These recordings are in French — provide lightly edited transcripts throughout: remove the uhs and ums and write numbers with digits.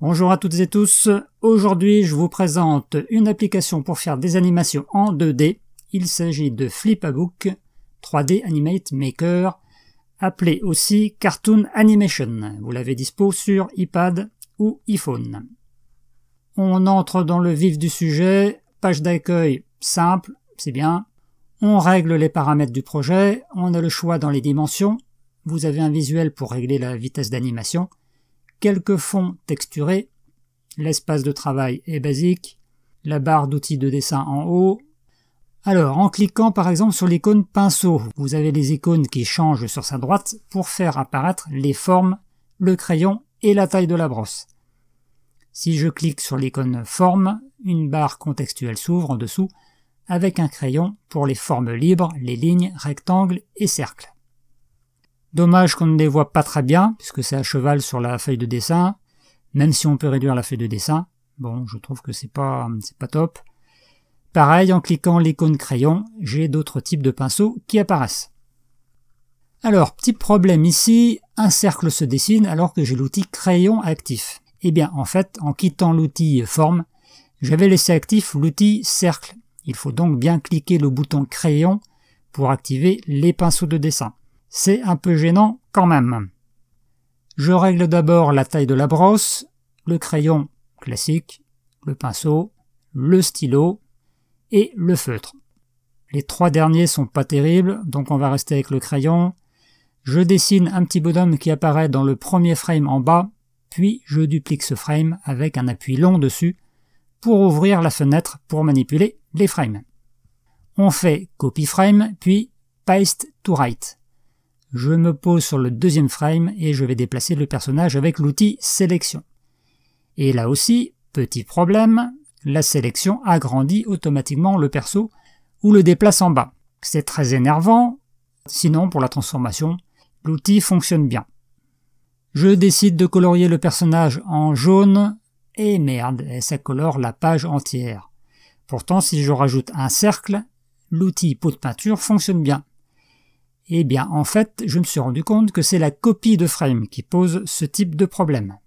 Bonjour à toutes et tous, aujourd'hui je vous présente une application pour faire des animations en 2D. Il s'agit de Flipabook 3D Animate Maker, appelé aussi Cartoon Animation. Vous l'avez dispo sur iPad ou iPhone. On entre dans le vif du sujet, page d'accueil simple, c'est bien. On règle les paramètres du projet, on a le choix dans les dimensions. Vous avez un visuel pour régler la vitesse d'animation. Quelques fonds texturés, l'espace de travail est basique, la barre d'outils de dessin en haut. Alors, en cliquant par exemple sur l'icône pinceau, vous avez les icônes qui changent sur sa droite pour faire apparaître les formes, le crayon et la taille de la brosse. Si je clique sur l'icône forme, une barre contextuelle s'ouvre en dessous avec un crayon pour les formes libres, les lignes, rectangles et cercles. Dommage qu'on ne les voit pas très bien, puisque c'est à cheval sur la feuille de dessin, même si on peut réduire la feuille de dessin. Bon, je trouve que c'est pas top. Pareil, en cliquant l'icône crayon, j'ai d'autres types de pinceaux qui apparaissent. Alors, petit problème ici, un cercle se dessine alors que j'ai l'outil crayon actif. Eh bien, en fait, en quittant l'outil forme, j'avais laissé actif l'outil cercle. Il faut donc bien cliquer le bouton crayon pour activer les pinceaux de dessin. C'est un peu gênant quand même. Je règle d'abord la taille de la brosse, le crayon classique, le pinceau, le stylo et le feutre. Les trois derniers sont pas terribles, donc on va rester avec le crayon. Je dessine un petit bonhomme qui apparaît dans le premier frame en bas, puis je duplique ce frame avec un appui long dessus pour ouvrir la fenêtre pour manipuler les frames. On fait copy frame, puis paste to right. Je me pose sur le deuxième frame et je vais déplacer le personnage avec l'outil sélection. Et là aussi, petit problème, la sélection agrandit automatiquement le perso ou le déplace en bas. C'est très énervant, sinon pour la transformation, l'outil fonctionne bien. Je décide de colorier le personnage en jaune, et merde, ça colore la page entière. Pourtant, si je rajoute un cercle, l'outil pot de peinture fonctionne bien. Eh bien, en fait, je me suis rendu compte que c'est la copie de frame qui pose ce type de problème.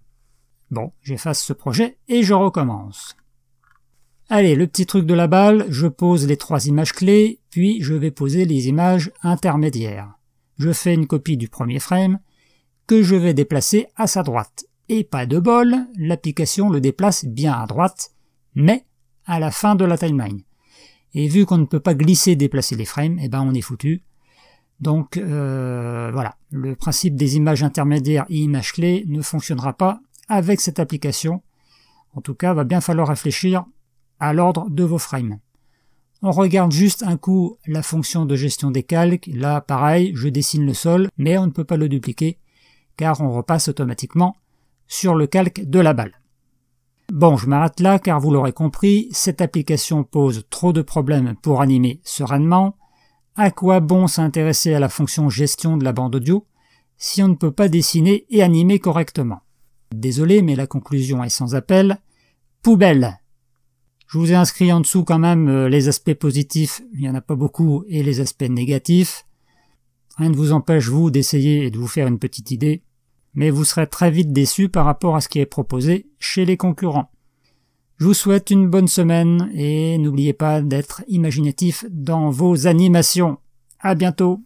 Bon, j'efface ce projet et je recommence. Allez, le petit truc de la balle, je pose les trois images clés, puis je vais poser les images intermédiaires. Je fais une copie du premier frame, que je vais déplacer à sa droite. Et pas de bol, l'application le déplace bien à droite, mais à la fin de la timeline. Et vu qu'on ne peut pas glisser et déplacer les frames, eh ben on est foutu. Donc voilà, le principe des images intermédiaires et images clés ne fonctionnera pas avec cette application. En tout cas, va bien falloir réfléchir à l'ordre de vos frames. On regarde juste un coup la fonction de gestion des calques. Là, pareil, je dessine le sol, mais on ne peut pas le dupliquer, car on repasse automatiquement sur le calque de la balle. Bon, je m'arrête là, car vous l'aurez compris, cette application pose trop de problèmes pour animer sereinement. À quoi bon s'intéresser à la fonction gestion de la bande audio si on ne peut pas dessiner et animer correctement? Désolé, mais la conclusion est sans appel. Poubelle! Je vous ai inscrit en dessous quand même les aspects positifs, il n'y en a pas beaucoup, et les aspects négatifs. Rien ne vous empêche, vous, d'essayer et de vous faire une petite idée, mais vous serez très vite déçus par rapport à ce qui est proposé chez les concurrents. Je vous souhaite une bonne semaine et n'oubliez pas d'être imaginatif dans vos animations. À bientôt!